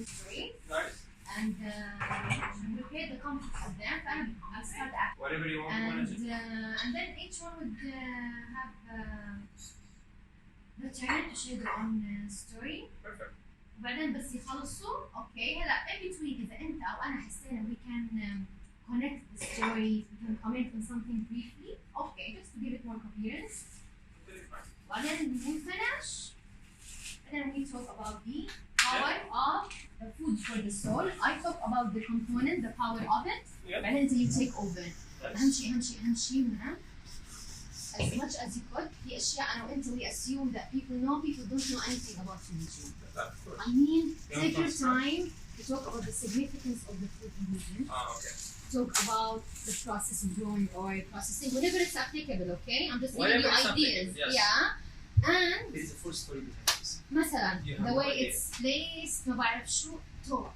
story. Nice. And we create the conflict with them. I'll start acting. Whatever you want to do. And then each one would have the turn to share their own story. Perfect. وبعدين بس يخلصوا اوكي هلا in between اذا انت او انا حسينا we can connect the stories, we can comment on something briefly, okay, just to give it more coherence. And then we finish, and then we talk about the power of the food for the soul. I talk about the component, the power of it. بعدين انت you take over. اهم شيء هنا as much as you could. في اشياء انا وانت we assume that people don't know anything about religion. I mean, take your time to talk about the significance of the food in religion. Okay. Talk about the process of growing oil, processing, whatever it's applicable, okay? I'm just giving Whatever you ideas. Yes. Yeah. And There is a full story behind this. مثلا Yeah, the way okay. it's placed ما بعرف شو talk.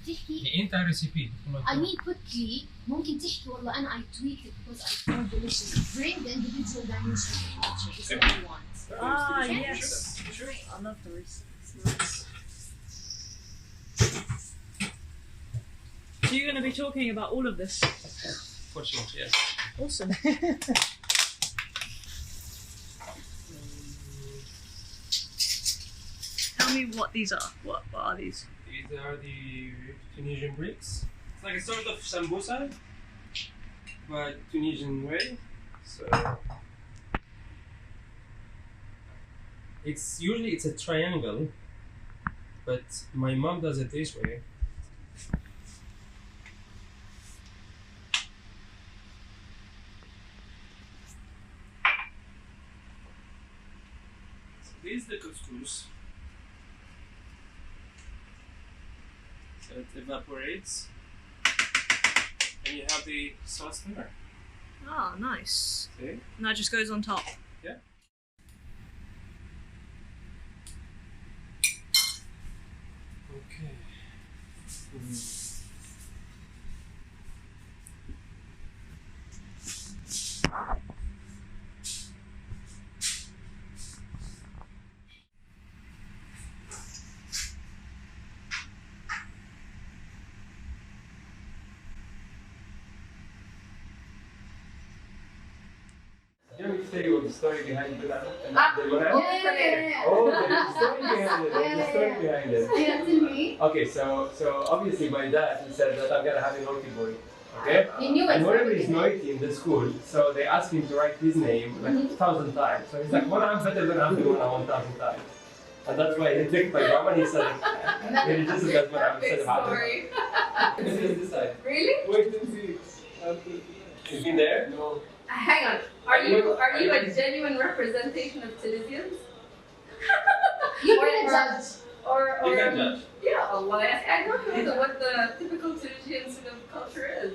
تحكي انت ريسيبي I mean quickly ممكن تحكي والله أنا I tweaked it because I found delicious. Bring the individual dimension of culture. This is what I want. Ah, Okay? yes. Sure. I love the recipes. Nice. So you're going to be talking about all of this? For sure, yes. Awesome. Tell me what these are. What are these? These are the Tunisian bricks. It's like a sort of sambusa, but Tunisian way. So it's usually a triangle, but my mom does it this way. So this is the couscous. So it evaporates, and you have the sauce there. Ah, nice. See? And that just goes on top. Yeah. Okay. You want me to tell you what the story behind it? Yeah. Oh, there's a story behind it. There's a story behind it. Yeah, tell me. Okay, so obviously my dad, he said that I'm gonna have a naughty boy. Okay? He knew And it. whenever he's naughty in the school, so they ask him to write his name like 1,000 times. So he's like, one I'm better than I'm doing 1,000 times. And that's why he tricked my mom and he said, he registered as what I'm said about him. This is this side. Really? Wait and see. You've been there? No. Hang on. Are you a genuine representation of Tunisians? You can judge. Or You can judge. Yeah, well, I don't know what the typical Tunisian sort of culture is.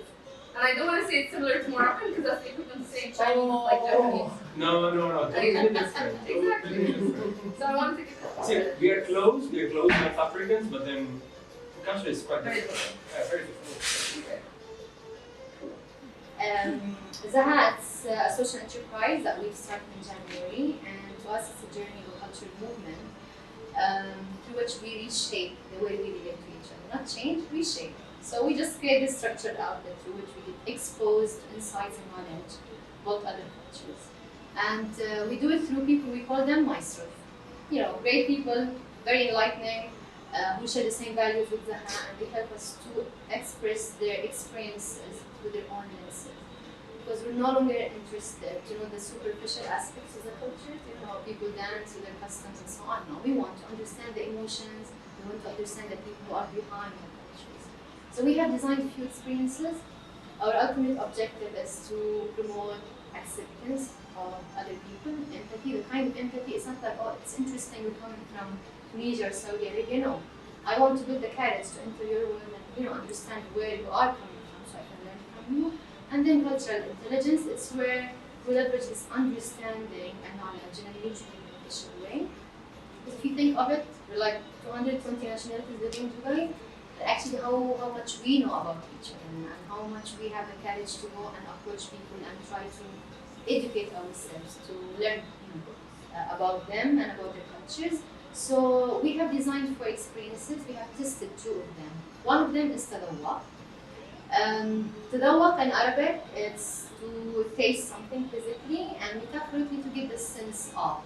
And I don't want to say it's similar to Moroccan because that's the equivalent to saying Chinese is like Japanese. No. Totally different. Exactly. So I wanted to get that. See, we are close North Africans, but then the culture is quite Very different. different. Very different. Zaha, it's a social enterprise that we've started in January, and to us it's a journey of a cultural movement through which we reshape the way we relate to each other. Not change, reshape. So we just create this structured outlet through which we expose insights and knowledge about other cultures. And we do it through people, we call them maestros. You know, great people, very enlightening, who share the same values with Zaha, and they help us to express their experiences through their own lenses. Because we're no longer interested to know the superficial aspects of the culture, you know, how people dance, with their customs and so on. No, we want to understand the emotions, we want to understand the people who are behind the cultures. So we have designed a few experiences. Our ultimate objective is to promote acceptance of other people, empathy. The kind of empathy is not like, oh, it's interesting you're coming from Tunisia or Saudi Arabia. No, I want to build the courage to enter your world and, you know, understand where you are coming from so I can learn from you. And then cultural intelligence, it's where we leverage this understanding and knowledge in a mutually beneficial way. Because if you think of it, we're like 220 nationalities living in Dubai. Actually, how much we know about each other and how much we have the courage to go and approach people and try to educate ourselves, to learn about them and about their cultures. So we have designed 4 experiences. We have tested 2 of them. One of them is tadawwaq. Tadawwaq in Arabic, it's to taste something physically, and metaphorically to give the sense of.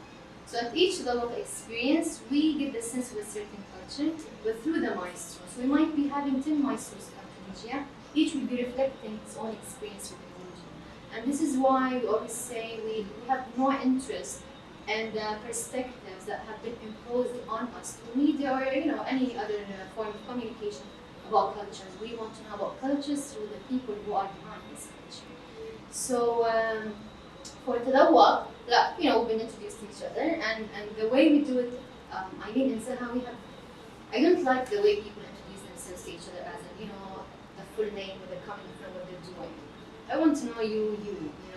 So at each tadawwaq experience, we give the sense of a certain culture, but through the maestro. So we might be having 10 maestros come to Tunisia. Each will be reflecting its own experience with Tunisia. And this is why we always say we have more interest and perspectives that have been imposed on us through media or any other form of communication about cultures. We want to know about cultures through the people who are behind this culture. So for Tadawwaq, we've been introduced to each other, and the way we do it, I mean in Zaha we have, I don't like the way people introduce themselves to each other as the full name, where they're coming from, what they're doing. I want to know you,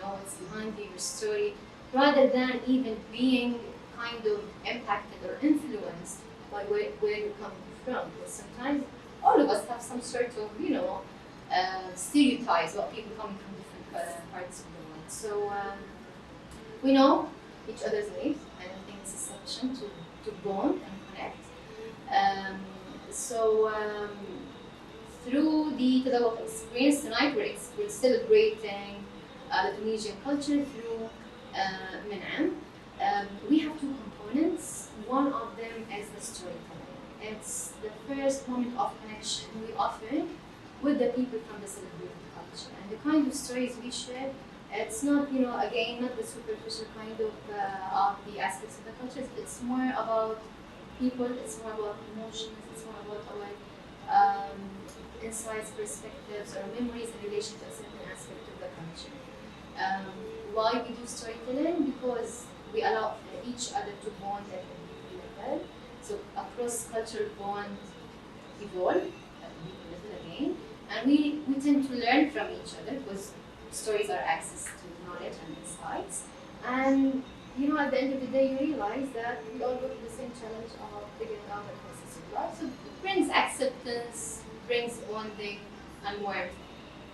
what's behind you, your story, rather than even being kind of impacted or influenced by where you're coming from. Because sometimes all of us have some sort of, stereotypes about people coming from different parts of the world. So we know each other's names. I don't think it's sufficient to bond and connect. Through the Tadawwaq experience tonight, we're celebrating the Tunisian culture through Min'am. We have 2 components. One of them is the storytelling. It's the first moment of connection we offer with the people from the celebrated culture. And the kind of stories we share, it's not, again, not the superficial kind of the aspects of the culture. It's more about people, it's more about emotions, it's more about our insights, perspectives, or memories in relation to a certain aspect of the culture. Why we do storytelling? Because we allow each other to bond at a deep level. So a cross-cultural bond evolve at a deep level again. And we tend to learn from each other because stories are access to knowledge and insights. And at the end of the day, you realize that we all go through the same challenge of figuring out the process of life. So it brings acceptance, brings bonding, and warmth.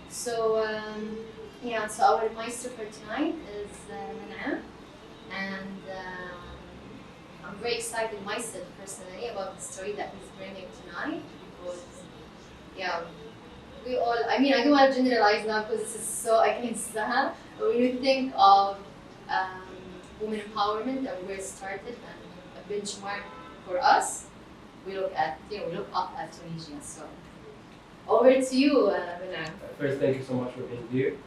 So so our maestro for tonight is Min'am, and I'm very excited myself personally about the story that he's bringing tonight, because we all, I don't want to generalize now because this is so against Zaha, but when you think of women empowerment and where it started and a benchmark for us, we look up at Tunisia. So over to you, Min'am. First, thank you so much for being here.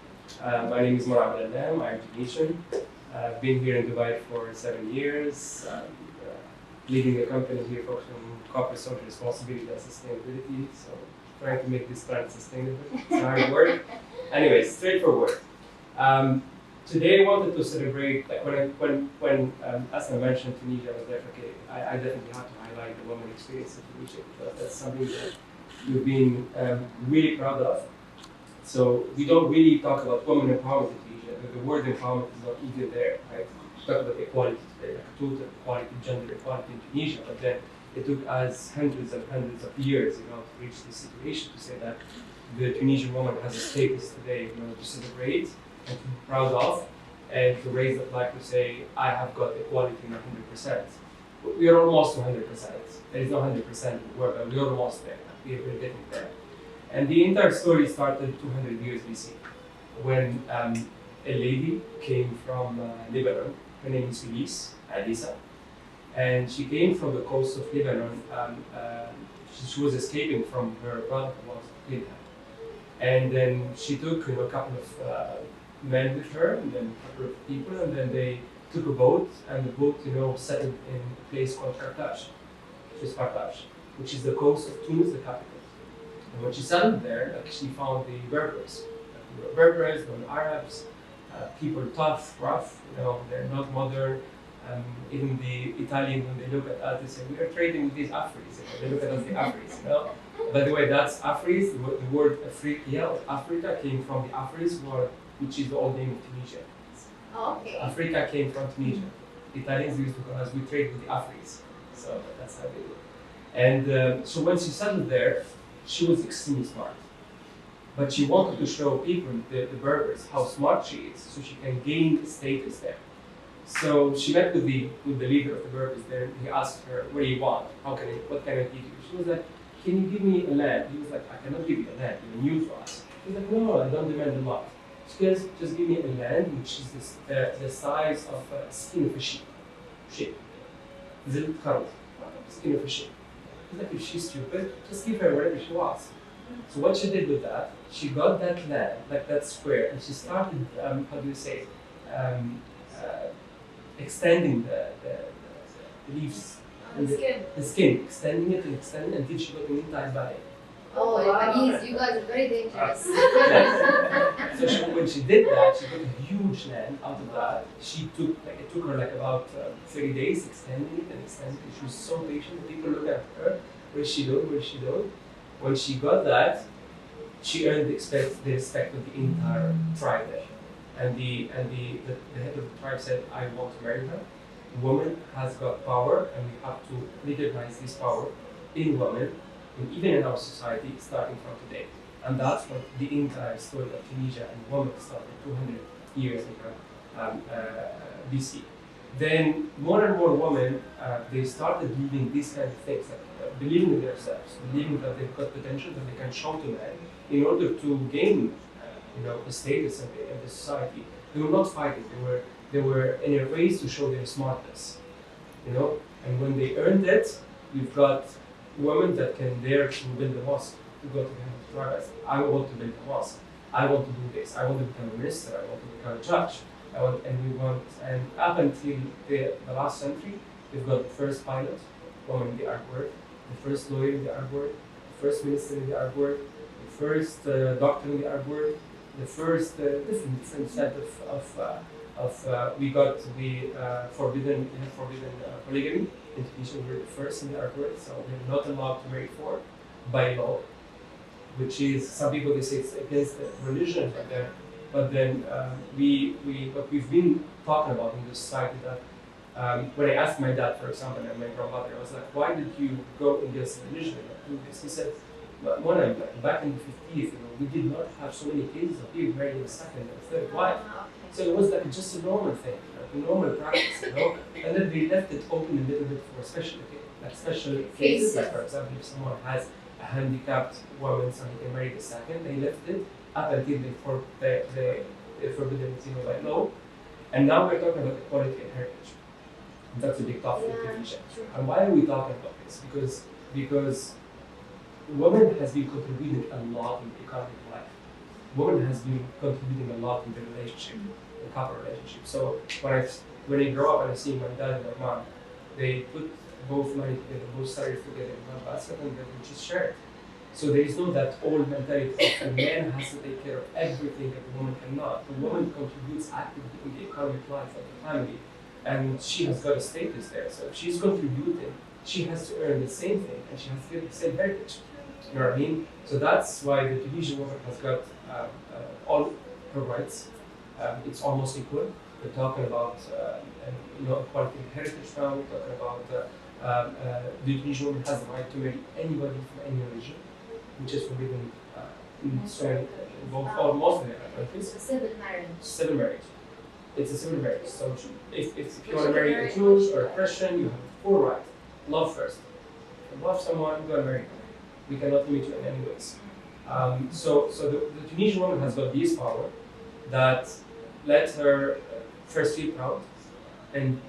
My name is Marab Al-Alam. I'm Tunisian. I've been here in Dubai for 7 years, leading a company here focused on corporate social responsibility and sustainability. So trying to make this brand sustainable. It's hard work. Anyway, straightforward. Today I wanted to celebrate, when Asna mentioned Tunisia, I was like, okay, I definitely have to highlight the women experience in Tunisia, because that's something that you've been really proud of. So we don't really talk about women empowerment in Tunisia. The word empowerment is not even there, right? We talk about equality today, like total equality, gender equality in Tunisia, but then it took us hundreds and hundreds of years, to reach this situation, to say that the Tunisian woman has a status today, to celebrate and to be proud of, and to raise the flag to say, I have got equality in 100%. We are almost 100%. There is no 100% in the world, but we are almost there. We are getting there. And the entire story started 200 years BC, when a lady came from Lebanon. Her name is Alisa, and she came from the coast of Lebanon. She was escaping from her brother who was killed her. And then she took a couple of men with her, and then a couple of people, and then they took a boat, and the boat, settled in a place called Carthage, which is the coast of Tunis, the capital. And when she settled there, she found the Berbers. There were Berbers, there were Arabs, people tough, rough, they're not modern. Even the Italians, when they look at us, they say, we are trading with these Afris. They look at us, the Afris. By the way, that's Afris. The word Africa came from the Afris, which is the old name of Tunisia. Oh, okay. Africa came from Tunisia. Italians used to call us, we trade with the Afris. So that's how they do it. And so when she settled there, she was extremely smart. But she wanted to show people, the Berbers, how smart she is, so she can gain status there. So she met with the leader of the Berbers there. He asked her, "What do you want? What can I give you?" She was like, "Can you give me a land?" He was like, "I cannot give you a land. You're new to us." He was like, "No, I don't demand a lot. Just give me a land which is the size of a skin of a sheep. Sheep. The skin of a sheep." He's like, "If she's stupid, just give her whatever she wants." So what she did with that, she got that land, like that square, and she started, how do you say, um, extending the leaves, and the skin, extending it and extending it until she got an entire valley. Oh, Lebanese, you guys are very dangerous. So when she did that, she got a huge land out of that. It took her like about 30 days extending it and extending it. She was so patient. People look at her, where is she doing, where is she doing? When she got that, she earned the respect of the entire tribe there. And the head of the tribe said, "I want to marry her. Woman has got power, and we have to recognize this power in women, and even in our society, starting from today." And that's what the entire story of Tunisia and women started 200 years ago, BC. Then more and more women, they started believing these kind of things, like, believing in themselves, believing that they've got potential that they can show to men in order to gain, a status in the society. They were not fighting; they were in a race to show their smartness, And when they earned it, we've got women that can dare to build a mosque, to go to the tribes. I want to build a mosque. I want to do this. I want to become a minister. I want to become a judge. And up until the last century, we've got the first pilot, woman in the Arab world, the first lawyer in the Arab world, the first minister in the Arab world, the first doctor in the Arab world, the first different set of we got the forbidden polygamy. In Tunisia, we're the first in the Arab world, so we're not allowed to marry four by law, which is, some people they say it's against the religion, but then what we've been talking about in this society, that when I asked my dad, for example, and my grandmother, I was like, "Why did you go against religion and do this?" He said, "Well, back in the 50s, we did not have so many cases of people marrying a second and third wife. So it was like just a normal thing, a normal practice, And then they left it open a little bit for special cases. Like, for example, if someone has a handicapped woman, so he can marry the second, they left it up until they forbidden it, by law. And now we're talking about equality and heritage. And that's a big topic in Tunisia. And why are we talking about this? Because women has been contributing a lot in the economic life. Women has been contributing a lot in the relationship, the couple relationship. So when I grow up and I see my dad and my mom, they put both money together, both salaries together in one basket, and then we just share it. So there is no that old mentality of the man has to take care of everything that the woman cannot. The woman contributes actively in the economic life of the family, and she has got a status there. So if she's contributing, she has to earn the same thing, and she has to get the same heritage. You know what I mean? So that's why the Tunisian woman has got all her rights. It's almost equal. We're talking about equality in heritage now. We're talking about the Tunisian woman has the right to marry anybody from any religion, which is forbidden in most of the countries. It's a civil marriage. Civil marriage. It's a civil marriage. So if you want to marry a Jew or a Christian, you have full right. Love first. If you love someone, go and marry them. We cannot limit you in any ways. So the Tunisian woman has got this power that let her first feel proud and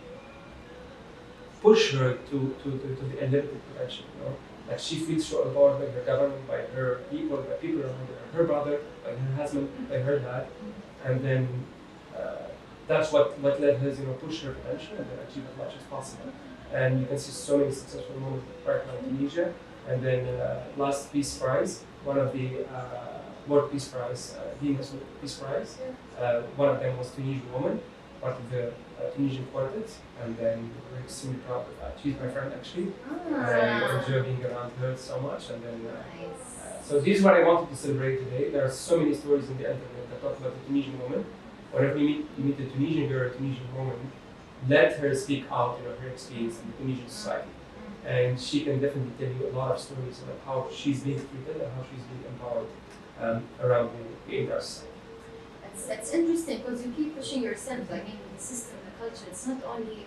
push her to the unlimited potential. Like she feels so empowered by her government, by her people, by people around her, her brother, by her husband, by her dad, and then that's what let her push her potential and then achieve as much as possible. And you can see so many successful women right now in Tunisia. And then last Peace Prize, one of the World Peace Prize, Venus Peace Prize, one of them was Tunisian woman, part of the Tunisian quartet, and then we're extremely proud of that. She's my friend actually, and I enjoy being around her so much. And then, so this is what I wanted to celebrate today. There are so many stories in the internet that talk about the Tunisian woman. Whenever you meet a Tunisian girl or a Tunisian woman, let her speak out her experience in the Tunisian society. And she can definitely tell you a lot of stories about how she's being treated and how she's being empowered around the entire society. it's interesting because you keep pushing yourself. Like in the system, the culture. It's not only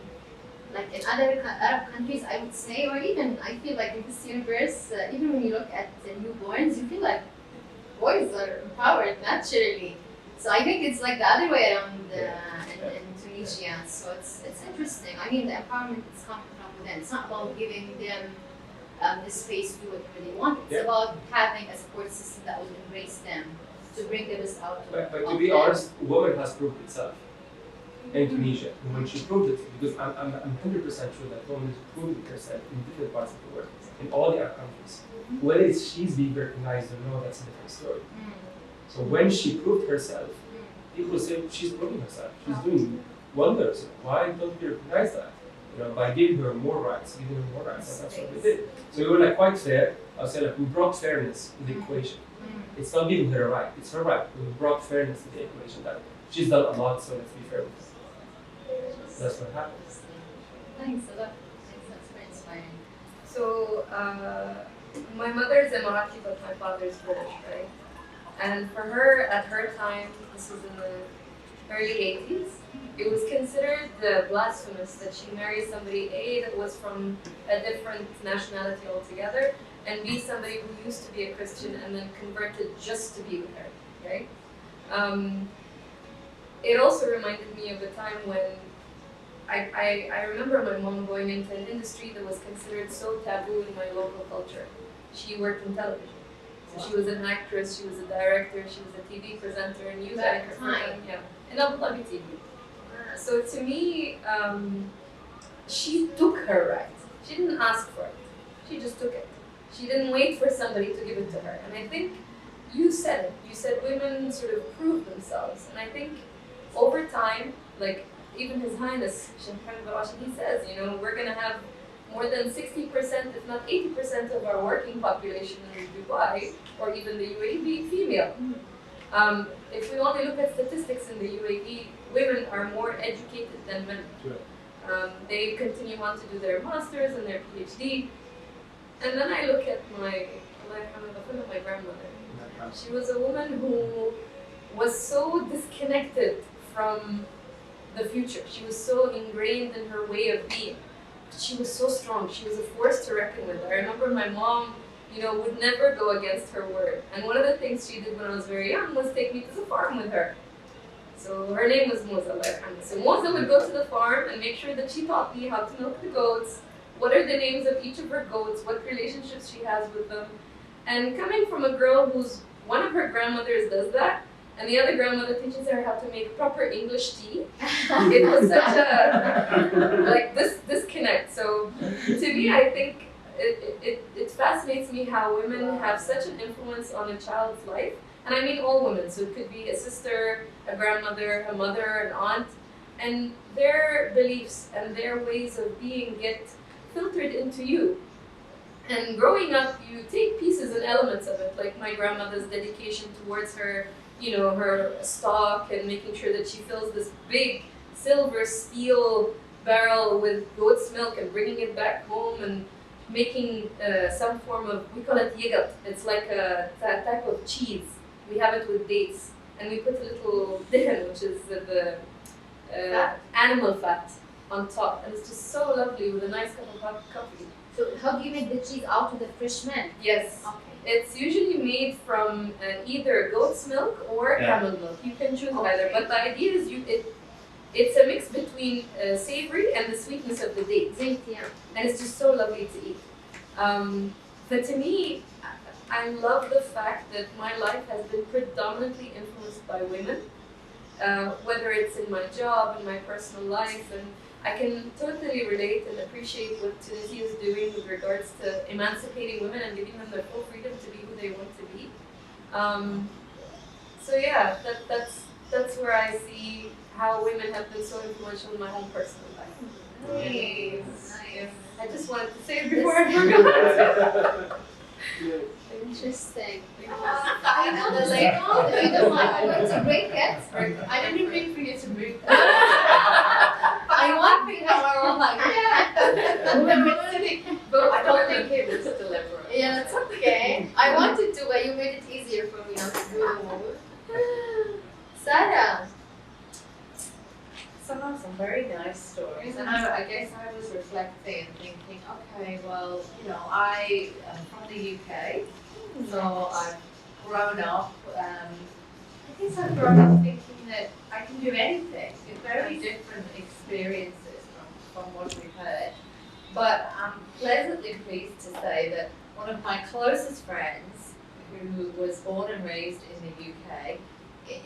like in other Arab countries, I would say, or even I feel like in this universe, even when you look at the newborns, you feel like boys are empowered naturally. So I think it's like the other way around in Tunisia. So it's interesting. I mean, the empowerment is coming from within. It's not about giving them the space to do whatever they want. It's about having a support system that will embrace them to bring the best out of them. But to be honest, woman has proved itself in Tunisia. And when she proved it, because I'm 100% sure that woman is proving herself in different parts of the world, in all the Arab countries. Whether she's being recognized or not, that's a different story. So when she proved herself, people say she's proving herself. She's doing wonders. Why don't we recognize that? By giving her more rights, and that's what we did. So we were like quite fair. I'll say like we brought fairness to the equation. It's not giving her a right, it's her right. We brought fairness to the equation. That she's done a lot, so let's be fair with her. That's what happens. Thanks a lot. That's very inspiring. So, my mother's Emirati, but my father's British, right? And for her, at her time, this was in the early 80s, it was considered blasphemous that she married somebody, A, that was from a different nationality altogether, and B, somebody who used to be a Christian and then converted just to be with her, right? It also reminded me of a time when I remember my mom going into an industry that was considered so taboo in my local culture. She worked in television. So she was an actress, she was a director, she was a TV presenter, and news anchor for them, in Abu Dhabi TV. So to me, she took her right. She didn't ask for it. She just took it. She didn't wait for somebody to give it to her. And I think you said it. You said women sort of prove themselves. And I think over time, like even His Highness, he says, we're going to have more than 60%, if not 80% of our working population in Dubai, or even the UAE, being female. If we only look at statistics in the UAE, women are more educated than men. They continue on to do their masters and their PhD. And then I look at my grandmother. She was a woman who was so disconnected from the future. She was so ingrained in her way of being. She was so strong. She was a force to reckon with. I remember my mom, would never go against her word. And one of the things she did when I was very young was take me to the farm with her. So her name was Moza. So Moza would go to the farm and make sure that she taught me how to milk the goats, what are the names of each of her goats, what relationships she has with them. And coming from a girl whose one of her grandmothers does that, and the other grandmother teaches her how to make proper English tea, it was such a, this disconnect. So to me, I think it fascinates me how women have such an influence on a child's life. And I mean all women, so it could be a sister, a grandmother, a mother, an aunt, and their beliefs and their ways of being get filtered into you. And growing up, you take pieces and elements of it, like my grandmother's dedication towards her, her stock, and making sure that she fills this big silver steel barrel with goat's milk and bringing it back home and making some form of, we call it yigat. It's like a type of cheese. We have it with dates, and we put a little deepen, which is the animal fat, on top, and it's just so lovely with a nice cup of coffee. So how do you make the cheese out of the fresh milk? Yes. Okay. It's usually made from either goat's milk or camel milk. You can choose either, but the idea is it's a mix between savory and the sweetness of the dates. And it's just so lovely to eat. But to me, I love the fact that my life has been predominantly influenced by women, whether it's in my job, in my personal life, and I can totally relate and appreciate what Tunisia is doing with regards to emancipating women and giving them their full freedom to be who they want to be. So yeah, that's where I see how women have been so influential in my own personal life. Nice. I just wanted to say it before I forgot. Interesting. I know the label. If you don't mind, I'm going to break it. I didn't mean for you to break it. I want to know But I don't think it was deliberate. Yeah, it's okay. I wanted to, but you made it easier for me not to do it. Sarah. Some of some very nice stories, and I guess I was reflecting and thinking, okay, well, you know, I am from the UK, so I've grown up. I guess I've grown up thinking that I can do anything. It's very different experiences from what we've heard. But I'm pleasantly pleased to say that one of my closest friends, who was born and raised in the UK,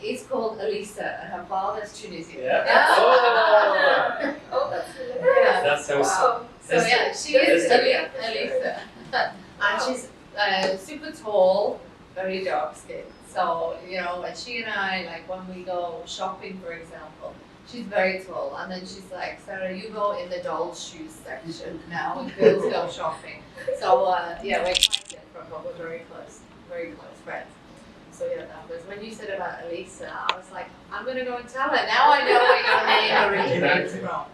is called Elisa, and her father's Tunisian. Yeah. Oh, oh, that's hilarious. Yeah. That's so Wow. So yeah, she is That's Elisa, and she's super tall, very dark skinned. So you know, and she and I, like when we go shopping, for example, she's very tall, and then she's like, Sarah, you go in the doll shoes section now, and girls go shopping. So yeah, we're quite different, but we're very close friends. So yeah, that was when you said about Elisa, I was like, I'm gonna go and tell her. Now I know where your name originates from.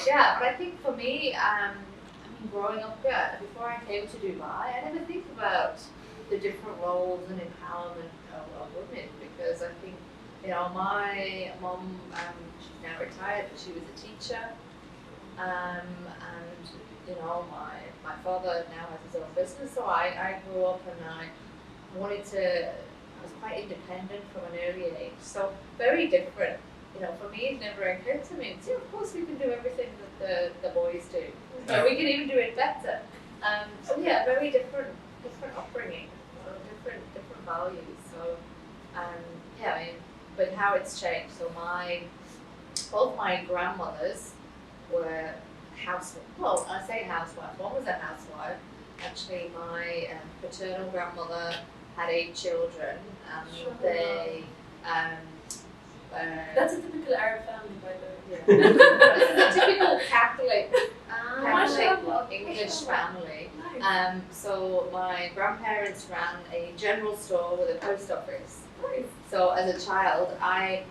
Yeah, but I think for me, I mean, growing up here, before I came to Dubai, I never think about the different roles and empowerment of women, because I think, you know, my mom, she's now retired, but she was a teacher, and you know, my father now has his own business, so I grew up and I wanted to. I was quite independent from an early age, so very different. You know, for me, it never occurred to me. See, of course, we can do everything that the boys do. So we can even do it better. So yeah, very different upbringing, so different values. So yeah, I mean, but how it's changed. So both my grandmothers were housewives. Well, I say housewife. One was a housewife. Actually, my paternal grandmother had 8 children, and they. That's a typical Arab family, by the way. Yeah. This is a typical Catholic Mashallah. English family. Nice. So my grandparents ran a general store with a post office. Nice. So as a child, my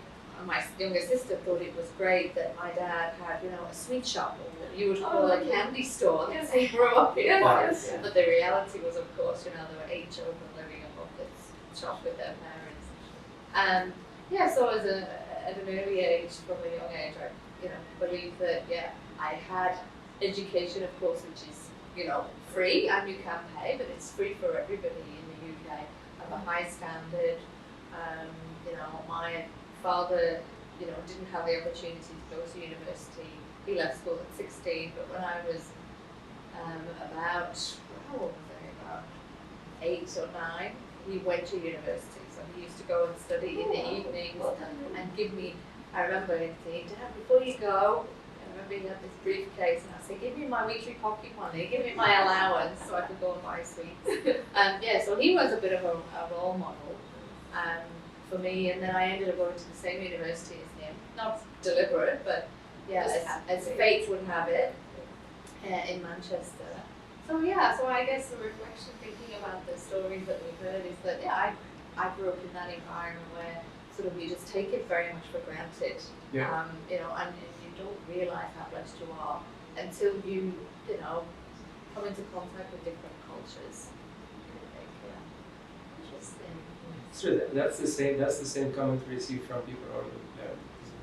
younger sister thought it was great that my dad had, you know, a sweet shop, or what you would call a candy store. Yes. He grew up in. Yes, But the reality was, of course, you know, there were 8 children living above this shop with their parents. Yeah, so at an early age, from a young age, I, you know, believed that, yeah, I had education, of course, which is, you know, free, and you can pay, but it's free for everybody in the UK. Of a high standard. You know, my father, you know, didn't have the opportunity to go to university. He left school at 16, but when I was about, how old was I? About 8 or 9, he went to university. So he used to go and study in the evenings and give me, I remember him saying, Dad, before you go, I remember he had this briefcase, and I'd say, give me my weekly pocket money, give me my allowance so I could go and buy sweets. Yeah, so he was a bit of a role model for me, and then I ended up going to the same university as him. Not deliberate, but yeah, as fate would have it, in Manchester. So yeah, so I guess the reflection, thinking about the stories that we've heard, is that yeah, I grew up in that environment where sort of you just take it very much for granted. Yeah. You know, and you don't realise how blessed you are until you know, come into contact with different cultures. Interesting. So that's the same comment we receive from people around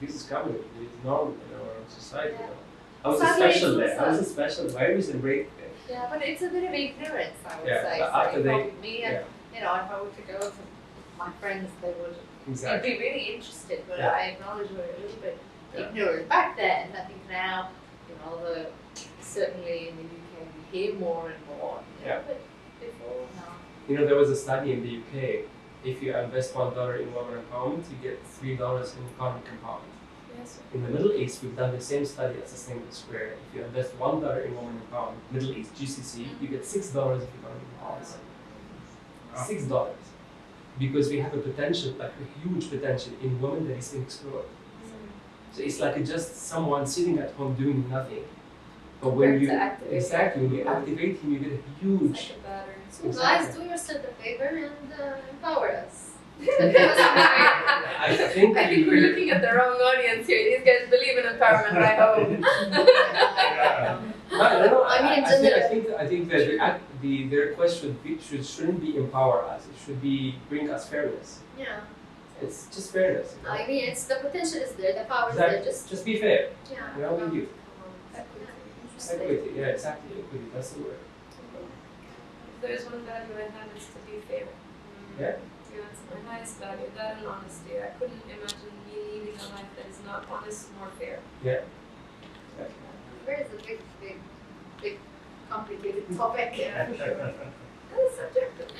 this is common, it is normal in our society. Yeah. You know. I was Sadly, a special it's there. I was a special. Why we celebrate it? Yeah, but it's a bit of ignorance, I would Yeah, say. but So after if they- I- me and you know, if I were to go to my friends, they would Exactly. be really interested. But Yeah. I acknowledge we're a little bit Yeah. ignorant back then. I think now, you know, certainly in the UK we hear more and more. You know, Yeah. But before, no. You know, there was a study in the UK. If you invest $1 in women empowerment, you get $3 in economic empowerment. Yes. In the Middle East, we've done the same study as a single square. If you invest $1 in women empowerment, Middle East, GCC, you get $6 of economic empowerment. $6. Because we have a potential, like a huge potential in women that is unexplored. So it's like just someone sitting at home doing nothing. But when you Activate. when you activate him, you get a It's huge. like a battery. So Exactly. guys, do yourself a favor and empower us. I think I think we're looking at the wrong audience here. These guys believe in empowerment, I hope. No, I mean, I think that the request shouldn't be empower us. It should be bring us fairness. Yeah. It's just fairness. You know? I mean, it's the potential is there, the power is Exactly. there. Just be fair. Yeah. You know, with you. Interesting. Equity. Yeah, exactly. Equity. That's the word. If there's one value I have, it's to be fair. Yeah. You know, it's my highest value, that and honesty. I couldn't imagine me leading a life that is not honest nor fair. Yeah. Fair is a big, complicated topic. Yeah, for sure. And it's subjective.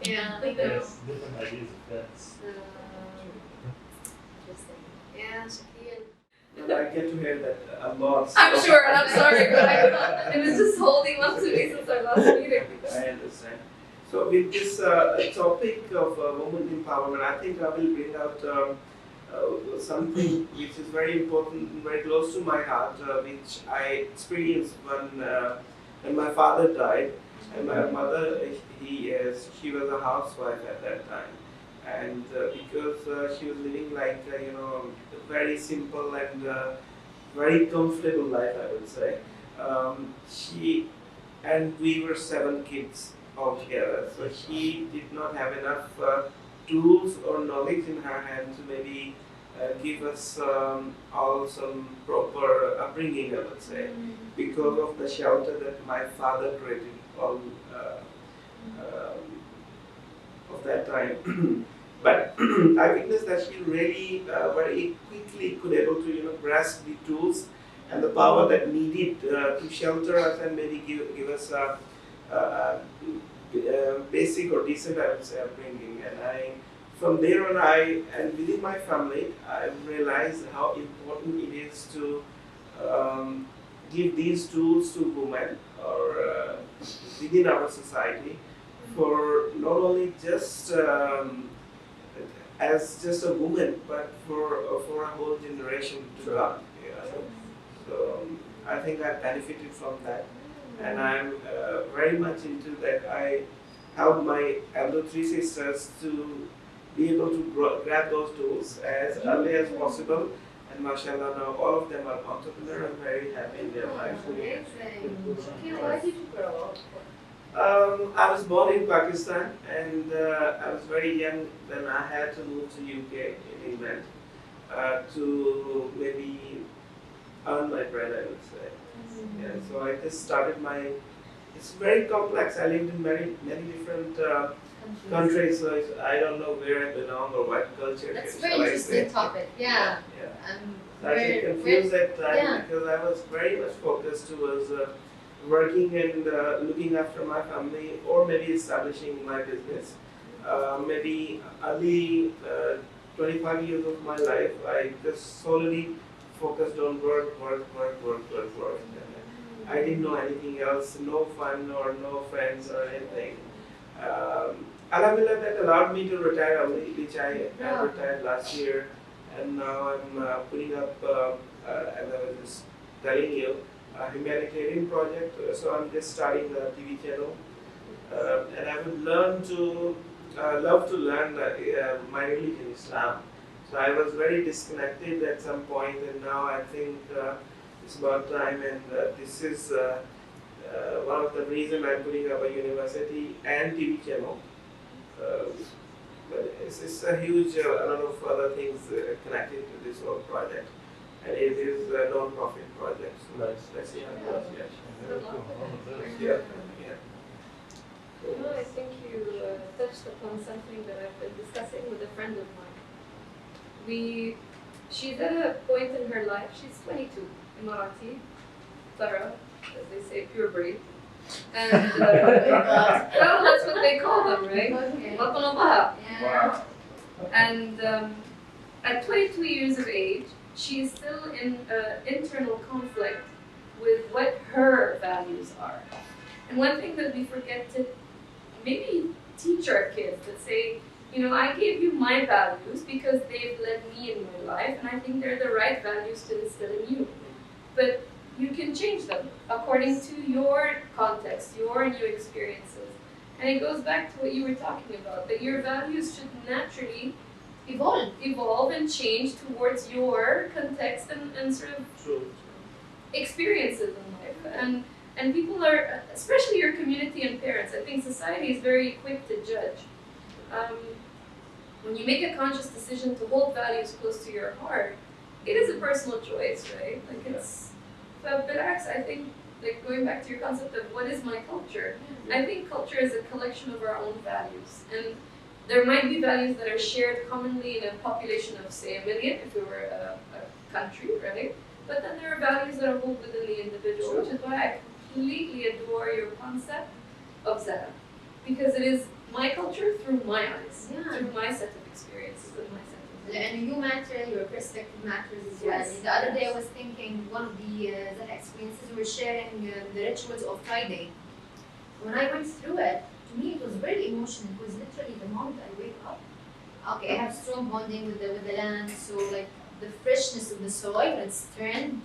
Yeah. Yes, different ideas of fence. Interesting. Yeah, Shaquille. And I get to hear that a lot. I'm sure, and I'm sorry, but it was just holding on to me since our last meeting. I understand. So with this topic of women empowerment, I think I will bring out something which is very important and very close to my heart, which I experienced when my father died. And my mother, she was a housewife at that time. And because she was living like, a very simple and very comfortable life, I would say. And we were 7 kids altogether, so she did not have enough tools or knowledge in her hand to maybe give us all some proper upbringing, I would say, because of the shelter that my father created all of that time. But I witnessed that she really very quickly could able to grasp the tools and the power that needed to shelter us and maybe give us a basic or decent, I would say, upbringing. And from there on, and within my family, I realized how important it is to give these tools to women or within our society for not only just as just a woman, but for a whole generation to come. So I think I benefited from that, and I'm very much into that. I help my elder 3 sisters to be able to grab those tools as early as possible. And mashallah, now all of them are entrepreneurs and very happy in their lives. Amazing. Shaquille, where did you grow up? I was born in Pakistan, and I was very young when I had to move to UK in England to maybe earn my bread, I would say. Yeah, so I just started it's very complex. I lived in many different countries, so I don't know where I belong or what culture. That's a very interesting topic. Yeah. I get confused at times because I was very much focused towards working and looking after my family, or maybe establishing my business. Maybe early 25 years of my life, I just solely focused on work. I didn't know anything else, no fun or no friends or anything. Alhamdulillah, that allowed me to retire early, which I retired last year, and now I'm putting up, as I was just telling you, a humanitarian project. So I'm just starting a TV channel, and I would love to learn my religion, Islam. So I was very disconnected at some point, and now I think it's about time. And this is one of the reasons I'm putting up a university and TV channel. But it's a huge a lot of other things connected to this whole project. And it is a non-profit project. So let's see how it goes. Yeah. I think you touched upon something that I've been discussing with a friend of mine. She's at a point in her life, she's 22, Emirati, Tara, as they say, pure breed. And well, that's what they call them, right? Okay. Wow. Yeah. And at 22 years of age, she is still in internal conflict with what her values are. And one thing that we forget to maybe teach our kids, that say, I gave you my values because they've led me in my life, and I think they're the right values to instill in you. But you can change them according to your context, your new experiences. And it goes back to what you were talking about, that your values should naturally evolve and change towards your context and sort of experiences in life. And people are, especially your community and parents, I think society is very quick to judge. when you make a conscious decision to hold values close to your heart, it is a personal choice, right? Like it's, but بالعكس, I think, like going back to your concept of what is my culture, I think culture is a collection of our own values. And there might be values that are shared commonly in a population of, say, 1 million, if we were a country, right? But then there are values that are moved within the individual, which is why I completely adore your concept of Zaha. Because it is my culture through my eyes, through my set of experiences and my set of And you matter, your perspective matters as well. Yes. The other day I was thinking, one of the experiences we were sharing the rituals of Friday. When I went through it, to me it was very emotional. It was literally the moment I wake up. Okay, I have strong bonding with the land, so like the freshness of the soil, it's turned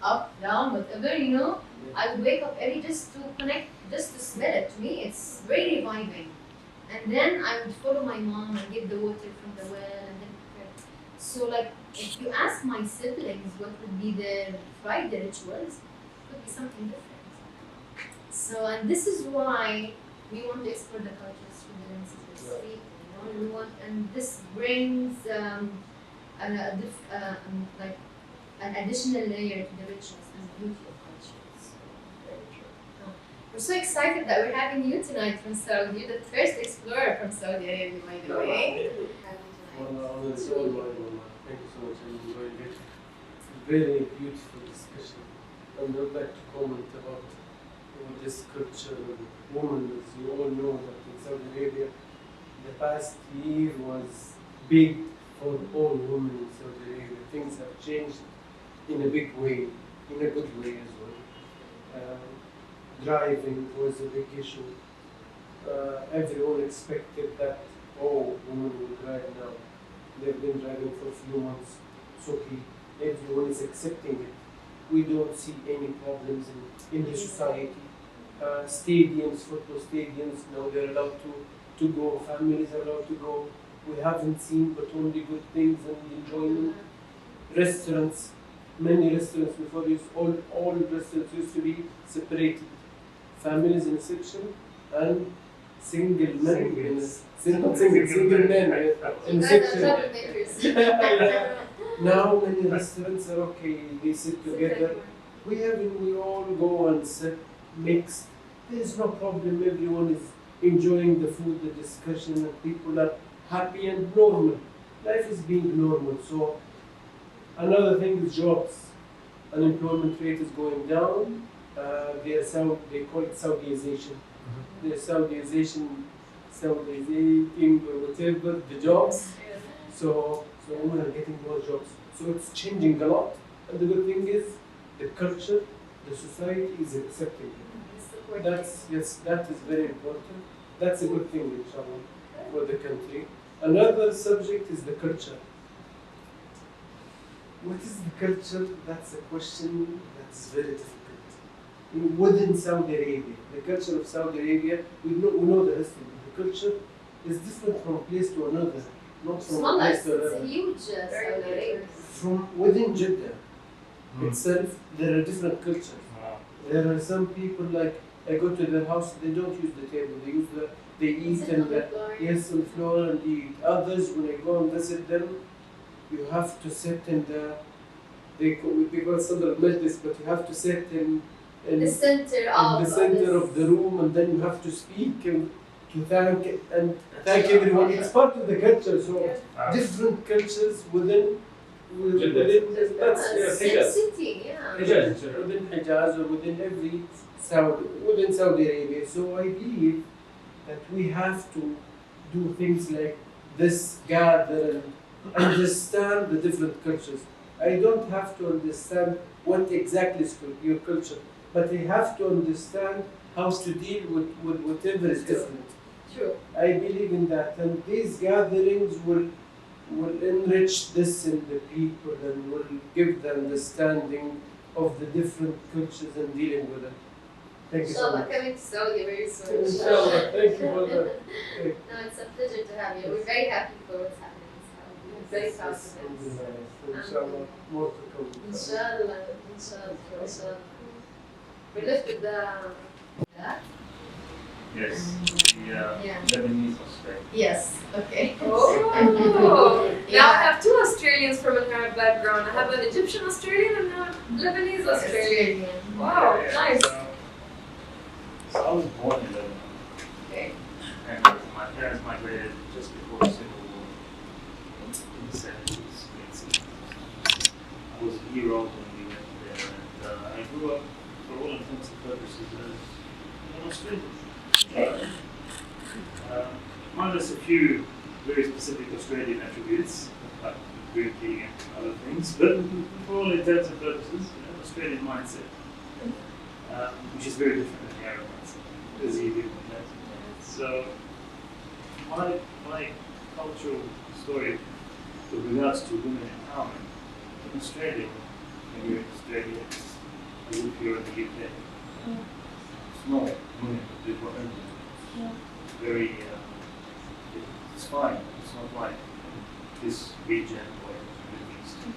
up, down, whatever, you know. I would wake up early just to connect, just to smell it. To me, it's very reviving. And then I would follow my mom and get the water from the well, and then prepare. So like, if you ask my siblings what would be their Friday rituals, it would be something different. So, and this is why we want to explore the cultures through the lenses of the street, you know, we want, and this brings like an additional layer to the rituals and the beauty of cultures. So, very true. We're so excited that we're having you tonight from Saudi. You're the first explorer from Saudi Arabia, by the way. Thank you so much. I enjoyed it. Very beautiful discussion. And I'd like to comment about this culture of women. As you all know that in Saudi Arabia, the past year was big for all women in Saudi Arabia. Things have changed in a big way, in a good way as well. Driving was a big issue. Everyone expected that, oh, women will drive now. They've been driving for a few months. It's okay. Everyone is accepting it. We don't see any problems in the society. Stadiums, football stadiums, now they're allowed to go. Families are allowed to go. We haven't seen but only good things and enjoyment. Restaurants, many restaurants before this, all restaurants used to be separated. Families in a section and single men single men in a section. Now many restaurants are okay, they sit together. We all go and sit mixed. There's no problem, everyone is enjoying the food, the discussion, and people are happy and normal. Life is being normal. So another thing is jobs. Unemployment rate is going down. They call it Saudiization. The Saudiization or whatever, the jobs. So women are getting more jobs. So it's changing a lot. And the good thing is the culture, the society is accepting it. That is very important. That's a good thing, inshallah, for the country. Another subject is the culture. What is the culture? That's a question that's very difficult. Within Saudi Arabia, the culture of Saudi Arabia, we know the history. The culture is different from place to another, not from place to another. It's a huge Saudi Arabia. From within Jeddah itself, there are different cultures. There are some people like, I go to their house, they don't use the table, they eat on the floor and eat. Others, when I go and visit them, you have to sit in we call it Sadr al-Majlis, but you have to sit in the center of the room, and then you have to speak and to thank everyone. It's part of the culture, so different cultures within city, within Hijaz or within Saudi Arabia. So I believe that we have to do things like this, gather and understand the different cultures. I don't have to understand what exactly is your culture, but I have to understand how to deal with whatever is different. True. I believe in that, and these gatherings will enrich this in the people and will give the understanding of the different cultures and dealing with them. Thank you so much. Coming to Saudi very soon. Inshallah. Thank you for that. No, it's a pleasure to have you. We're very happy for what's happening in Saudi. We're very proud of it. Inshallah, more to come. Inshallah. We lifted the Yes, the Yeah. Lebanese Australian. Yes. Okay. Oh, Yeah. now I have two Australians from an Arab background. I have an Egyptian Australian and a Lebanese Australian. Wow, nice. So I was born in Lebanon, Okay. and my parents migrated just before the Civil War in the 70s, late 60s. I was a year old when we went there, and I grew up, for all intents and purposes, as an Australian. Minus a few very specific Australian attributes, like drinking and other things, but for all intents and purposes, Australian mindset, which is very different than the Arab mindset, as you do. So, my cultural story with regards to women empowerment in Australia, when you're in Australia, it's as if you're in the UK. Small women do whatever. It's very, it's fine. It's not like this region or the Middle East in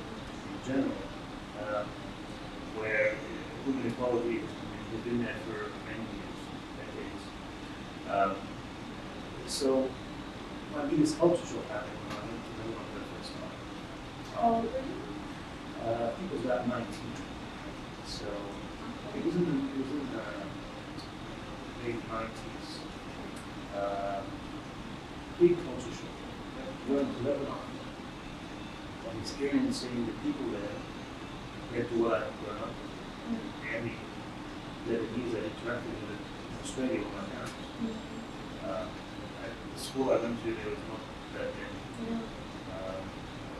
general, where women equality has been there for many years, decades. So my biggest culture shock happened when I went to Lebanon for the first time. I think it was about 19. So it was in the late 90s. Big culture shock. Going to Lebanon and experiencing the people there compared to what I've grown up with. And the Lebanese I interacted with in Australia with my parents. At the school I went to, there was not that many.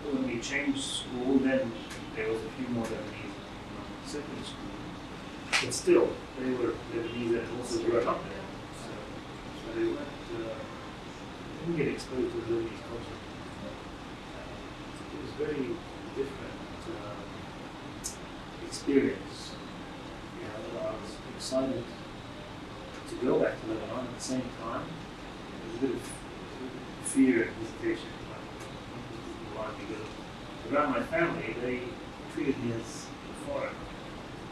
When we changed school, then there was a few more Lebanese in the secondary school. But still, they were Lebanese and also grew up there. So they weren't, didn't get exposed to the Lebanese culture. It was very different experience. You know, I was excited to go back to Lebanon at the same time. There was a bit of fear and hesitation. Because around my family, they treated me as a foreigner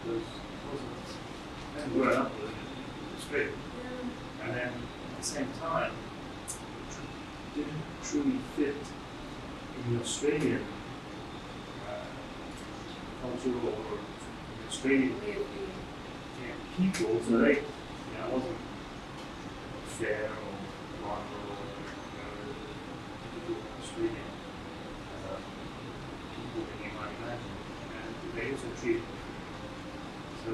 because I hadn't grown up with it in Australia. And then at the same time, didn't truly fit in the Australian culture or Australian people. So they, I wasn't fair or normal or typical Australian people that you might imagine. And they also treated me. So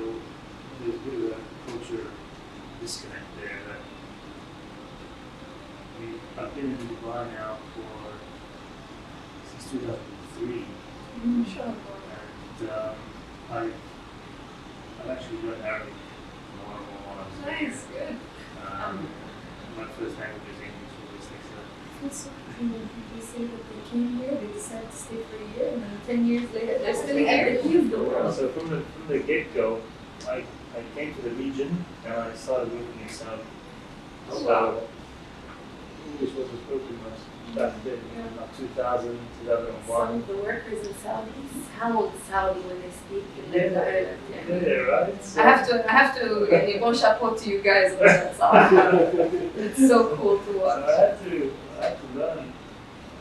there's a bit of a culture disconnect there that I've been in Dubai now since 2003. And I've actually learned Arabic more and more. Nice, good. My first language is English, obviously. It's so funny when people say that they came here, they decided to stay for a year, and then 10 years later, they're still here. They leave the world. So from the get-go, I came to the region and I started working in Saudi. Oh, So wow. English wasn't spoken much back then, about 2000, Some 2001. of the workers in Saudi sound Saudi when they speak in their dialect. Yeah, right? So, I have to, يعني bon chapeau to you guys on that side. It's so cool to so watch. I had to learn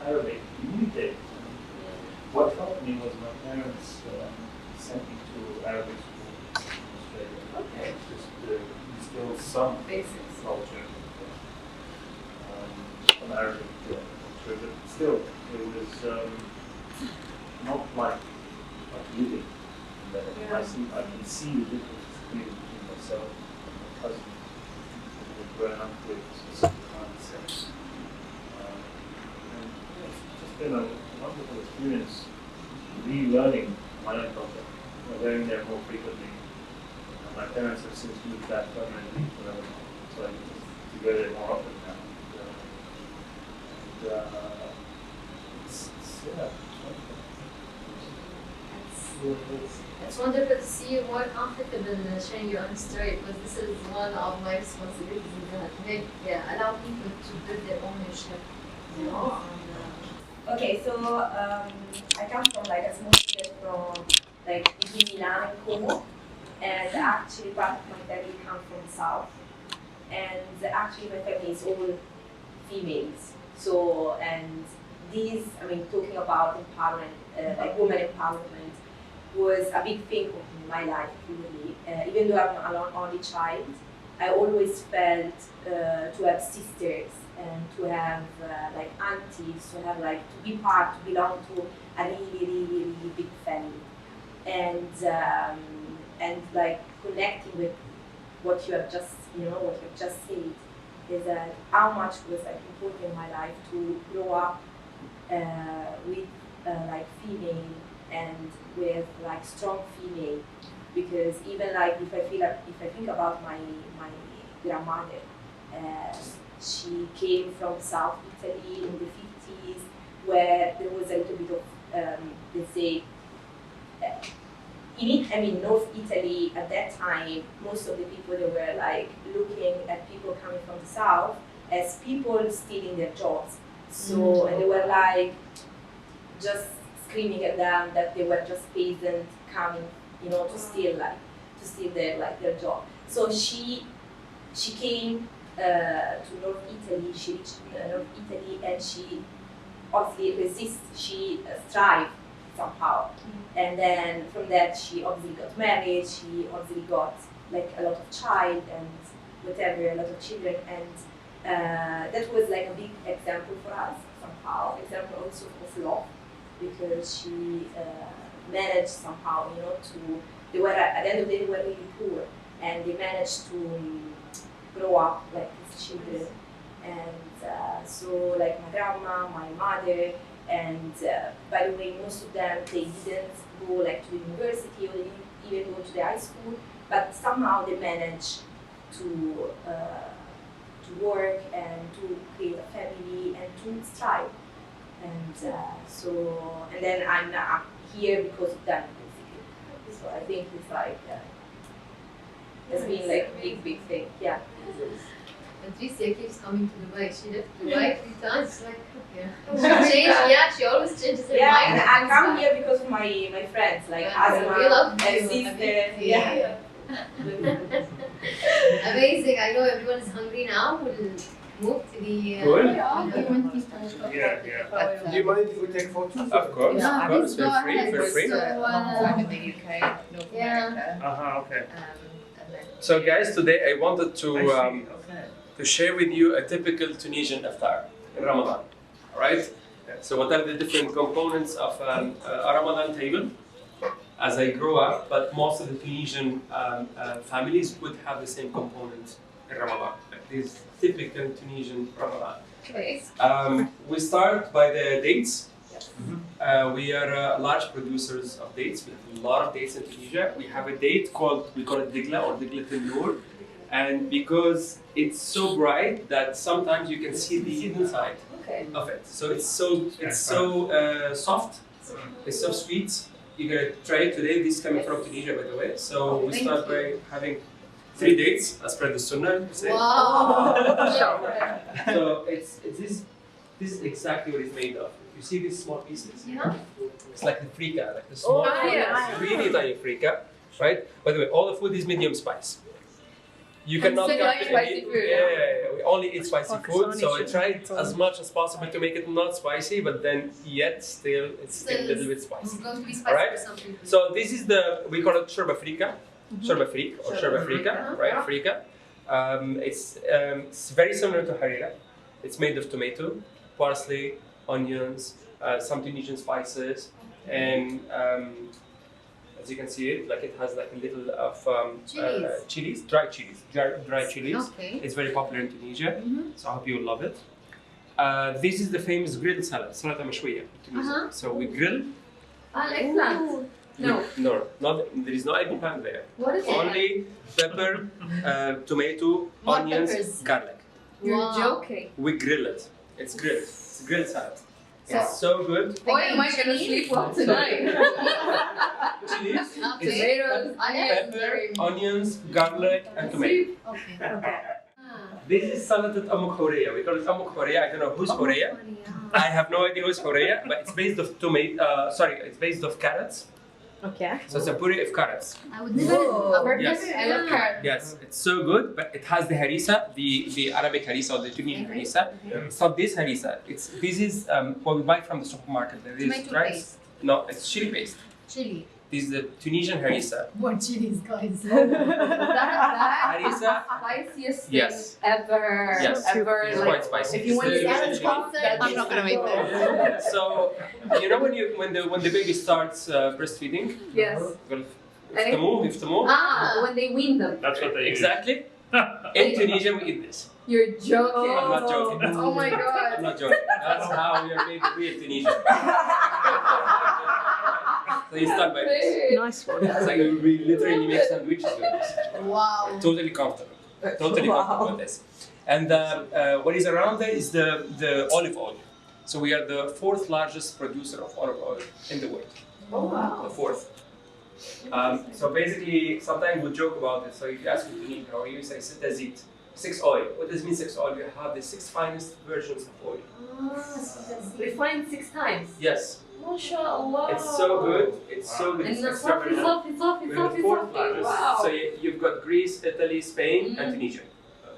Arabic immediately. What helped me was my parents sent me to Arabic school in Australia. Okay. Just to instill some Basics. culture, some Arabic culture, but still, it was not like living in Lebanon. I can see the difference between myself and my cousin who had grown up with specific mindsets. And it's just been a wonderful experience relearning my own culture, going there more frequently. My parents have since moved back permanently to Lebanon, so I get to go there more often now. It's wonderful. It's wonderful to see you more comfortable in sharing your own story, because this is one of my responsibilities, that allow people to build their ownership. You know, Okay, so I come from like a small village from like between Milan and Como, and actually part of my family come from south. and actually my family is all females. So, and these, I mean, talking about empowerment, like women empowerment, was a big thing in my life, really. Even though I'm an only child, I always felt to have sisters and to have like aunties, to have like to be part, to belong to a really big family, and like connecting with what you have just, what you've just said, is that how much was like important in my life to grow up with like female and with like strong female, because even like if I think about my grandmother, she came from South Italy in the 50s, where there was a little bit of let's say North Italy at that time, most of the people, they were like looking at people coming from the south as people stealing their jobs. So and they were like just screaming at them that they were just peasants coming, to steal their job. So she came to North Italy. She reached North Italy, and she obviously she thrived somehow. And then from that, she obviously got married. She obviously got like a lot of child and whatever, a lot of children, and that was like a big example for us somehow. Example also of love, because she managed somehow, to. They were at the end of the day, they were really poor, and they managed to grow up like these children. And so like my grandma, my mother, and by the way, most of them, they didn't go like to the university, or they didn't even go to the high school, but somehow they managed to work and to create a family and to strive. And and then I'm here because of them, basically. So I think it's like it's been like a big thing, yeah. Patricia keeps coming to Dubai. She left Dubai 3 times. Like, she always changes her mind. Yeah, and I come here because of my friends, like Asma and sister. Yeah. Amazing. I know everyone is hungry now. We'll move to the. Cool. Do you mind if we take photos? Of course, Yeah, of course. please go ahead. Feel free. So, I'm in the UK, North yeah. America. Okay. And then So, guys, today I wanted I see. Okay. to share with you a typical Tunisian iftar in Ramadan. All right. So, what are the different components of a Ramadan table? As I grow up, but most of the Tunisian families would have the same components in Ramadan. Like this typical Tunisian Ramadan. Okay. We start by the dates. We are large producers of dates. We have a lot of dates in Tunisia. We have a date we call it Digla or Digla Noor. And because it's so bright that sometimes you can see the hidden side of it. So it's so soft, it's so sweet. You're gonna try it today. This is coming from Tunisia, by the way. So we start by having 3 dates as per the Sunnah. Wow. So it's this is exactly what it's made of. You see these small pieces? Yeah. It's like the frika, like the small, really tiny frika, right? By the way, all the food is medium spice. You cannot so you like spicy food? Yeah, we only eat spicy food, Pakistani so I food. tried as much as possible to make it not spicy, but then yet still it's still a little bit spicy. It's going to be spicy Alright. for some people. So this is we call it shorba frika, shorba freak or shorba frika, right? Frika. It's very similar to harira. It's made of tomato, parsley, onions, some Tunisian spices, and as you can see it, like it has like a little of chilies, dry chilies. Okay. It's very popular in Tunisia, so I hope you will love it. This is the famous grilled salad, salata mashwiya in Tunisia. So we grill. I like that. No, there is no eggplant there. What is it? Only pepper, tomato, What onions, peppers? garlic. You're Wow. joking. We grill it. It's grilled. It's a grilled salad. So- It's so good. Boy, am I gonna sleep well tonight. Chilies, Okay. Tomatoes, onions, pepper, onions, garlic, and tomato. Okay. This is salad at Amuk Horeya. We call it Amuk Horeya. I don't know who's Horeya. I have no idea who's Horeya, but it's based of tomato. It's based of carrots, Okay. So it's a puree of carrots. I would never. Yes. I love carrots. Yes, it's so good, but it has the harissa, the Arabic harissa or the Tunisian harissa. It's not this harissa. This is what we buy from the supermarket. There is Tomato rice. paste. No, it's chili paste. Chili. This is the Tunisian harissa. More chilies, guys. That Harissa. spiciest Yes. thing ever. Yes. Ever. It's Like, quite spicy. if you want to It's get the- a chocolate, I'm not gonna make this. So you know when the baby starts breastfeeding, Yes. you have to move. When they wean them. That's what they use. Exactly. In Tunisia we eat this. You're joking. I'm not joking. Oh my I'm god. not joking. That's how we are made. We in Tunisia. So you start by this. Nice one. It's like we literally make sandwiches with this. Wow. Totally comfortable. Totally comfortable with this. And what is around there is the olive oil. So we are the 4th largest producer of olive oil in the world. Oh wow. The 4th. So basically, sometimes we joke about it. So if you ask me to eat, how you say zit, 6 oil. What does it mean 6 oil? You have the 6 finest versions of oil. Refined 6 times. Yes. MashaAllah. It's so good. It's so good. And It's the extra soft, virgin. it's We're the 4th largest. Wow. So you've got Greece, Italy, Spain, and Tunisia.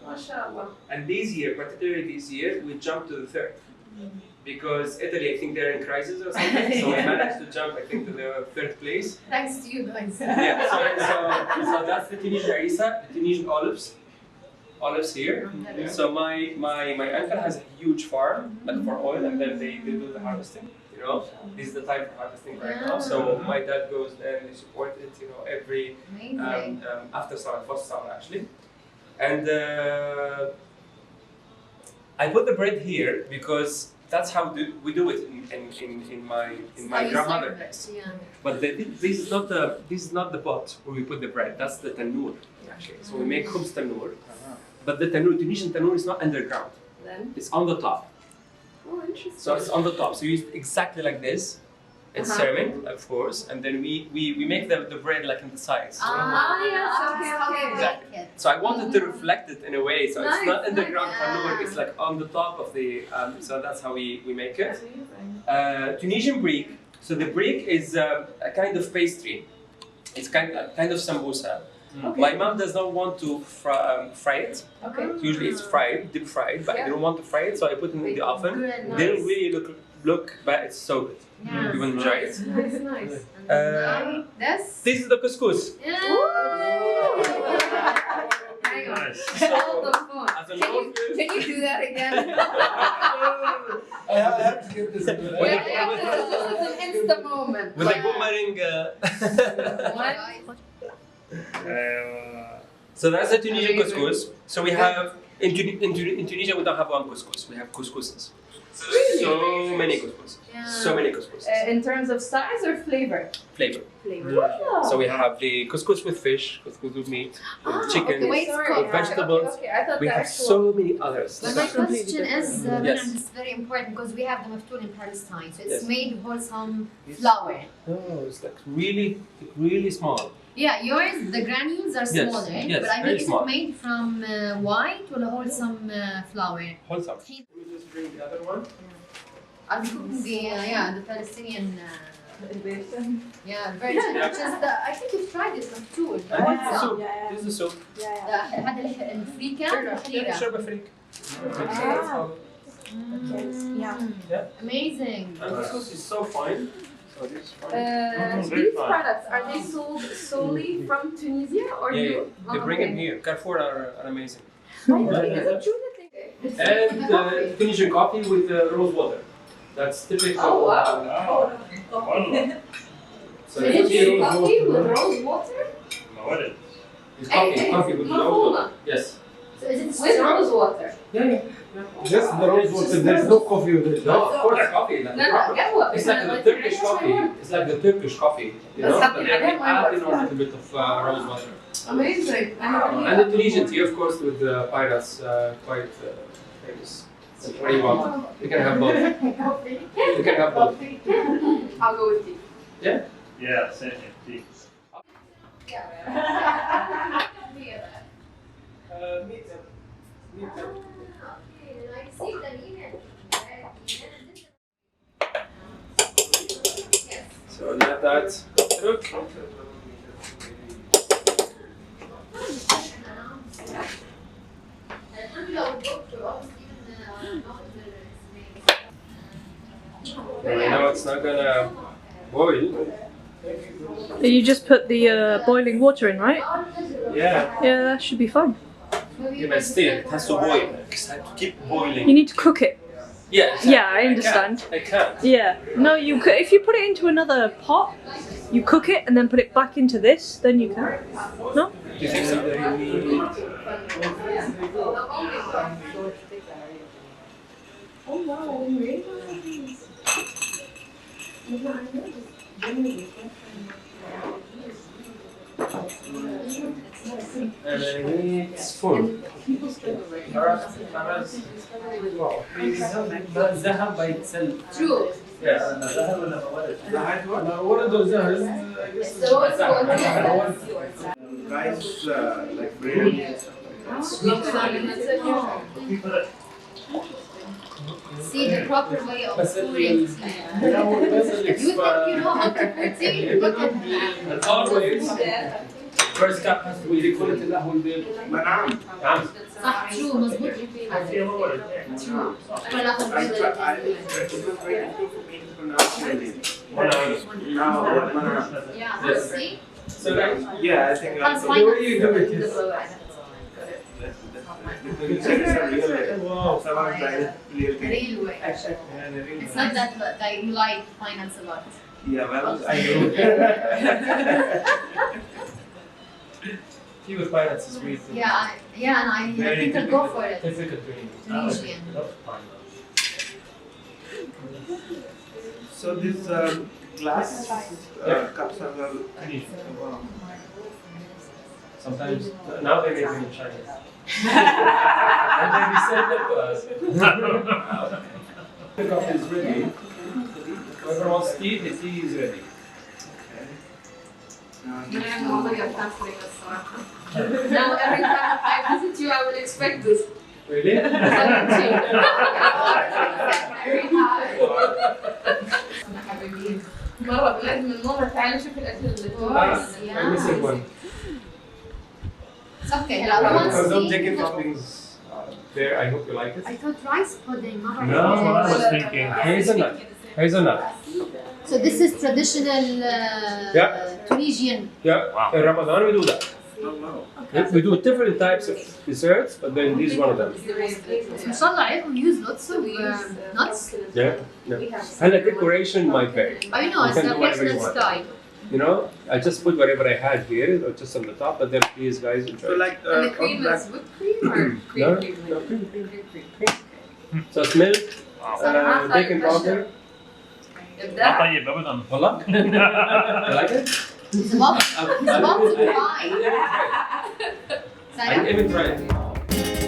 MashaAllah. And this year, particularly this year, we jumped to the 3rd. Because Italy, I think they're in crisis or something. So we managed to jump, I think, to the 3rd place. Thanks to you guys. Yeah, so that's the Tunisian harissa, the Tunisian olives. Olives here. So my uncle has a huge farm, like for oil, and then they do the harvesting. You know, this is the time for harvesting right now. So my dad goes there and they support it. You know, every after summer, first summer actually. And I put the bread here because that's how we do it in my grandmother's house. Yeah. But this is not the pot where we put the bread. That's the tannoor actually. So we make khubz tannoor. But the tannoor, Tunisian tannoor, is not underground. Then? It's on the top. Oh, interesting. So it's on the top. So you use it exactly like this. It's serving, of course, and then we make the bread like in the sides. yes, okay. Exactly. So I wanted to reflect it in a way. So it's not underground tannoor. It's like on the top of the. So that's how we make it. Tunisian brick. So the brick is a kind of pastry. It's kind of sambusa. Okay. My mom does not want to fry it. Okay. Usually it's fried, deep fried, but I don't want to fry it, so I put it in the oven. Good, Didn't really look, but it's so good. Yeah. You want to try it? Nice. This is the couscous. Hang on. Nice. Hold the phone. As a North Can you do that again? I have to get this. This is an Insta moment. with a boomerang. So that's the Tunisian couscous. So we have in Tunisia we don't have one couscous. We have couscouses. Really? So many couscous. So many couscous. In terms of size or flavor? Flavor. Flavor. So we have the couscous with fish, couscous with meat, with chicken, okay, wait, Sorry. with vegetables. Okay, I thought We the have actual- so many others. But my question is, Yes. this is very important because we have the maftool in Palestine, so it's Yes. made of wholesome flour. Oh, it's like really small. Yeah, yours, the granules are Yes, smaller, yes, but I very think it's small. made from white or a wholesome flour. Wholesome. Let me just bring the other one. I'm cooking the Palestinian, version, Yeah. which is I think you've tried it maftool. And this is the soup. This is the soup. هذا الفريكة الأخيرة. Shorba freak. Yeah. Amazing. And couscous is so fine. So this is fine. Very These fun. products, are they sold solely from Tunisia or Yeah, you? they bring them here. Carrefour are amazing. It's And Tunisian coffee with rose water. That's typical. Oh wow. So Tunisian it's coffee with rose water? It's coffee with rose water. Yes. So is it With rose water? Yeah. Just the rose water, there's no coffee with it. No, of course, coffee. Like No, قهوة. it's like the Turkish coffee. It's like the Turkish coffee. You know, That's but happy. they I don't mind add in a what's little bit of rose water. Amazing. And the Tunisian tea, of course, with the pirates, quite famous. So what do you want? You can have both. You can have both. I'll go with tea. Yeah. Yeah, same here. Tea. So let that Look. I know it's not gonna boil. You just put the boiling water in, right? Yeah. Yeah, that should be fine. Yeah, but still, it has to boil. It has to keep boiling. You need to cook it. Yeah, exactly. Yeah, I understand. I can't. Yeah. No, you could. If you put it into another pot, you cook it and then put it back into this, then you can. No? Do you think so? It's full. Zaha by itself. True. Yes. One of those, I guess. Rice, like bread. See the proper way of pouring tea. You You think you know how to pour tea? Look at me. And always, first cup has to be equal to the whole bill. Manam. صح true مظبوط. True. أنا ناخذ I بيضة. tried, it was very difficult for me to pronounce your name. Manam. Now, Manam. Yeah. See. So like, Yeah, I think Can't the find way you do it the is. blow. You said it's a real way. Wow. Someone tried it real way. Real way. Yeah, the real It's not that like you like finance a lot. Yeah, well, I do. he with finance is weird. Yeah, and I think I'll go for it. Difficult to read. Tunisian. Love finance. So this glass cups are well. Sometimes, now they make them in China. And then we send them to us. The coffee is ready. Whoever wants tea, the tea is ready. Now every time I visit you, I will expect this. Really? مرة بلاد من ماما تعالي شوفي الأكل اللي I'm missing one. It's okay. هلا once So don't take tea. it toppings there. I hope you like it. I thought rice pudding. Not rice No, pudding. I was thinking hazelnut. Hazelnut. So this is traditional Yeah. Tunisian. Yeah. In Ramadan we do that. We do different types of desserts, but then this is one of them. ما شاء الله عليكم use lots of nuts. Yeah. Yeah. And the decoration might vary. I know You it's can a do whatever you personal want. style. You know, I just put whatever I had here, or just on the top, but then please, guys, enjoy. So like And the cream is whipped cream or No, cream? no, cream. So it's milk, baking powder. إبداع. طيب ابدا. Wallah. You like it? It's about to cry. I even tried it.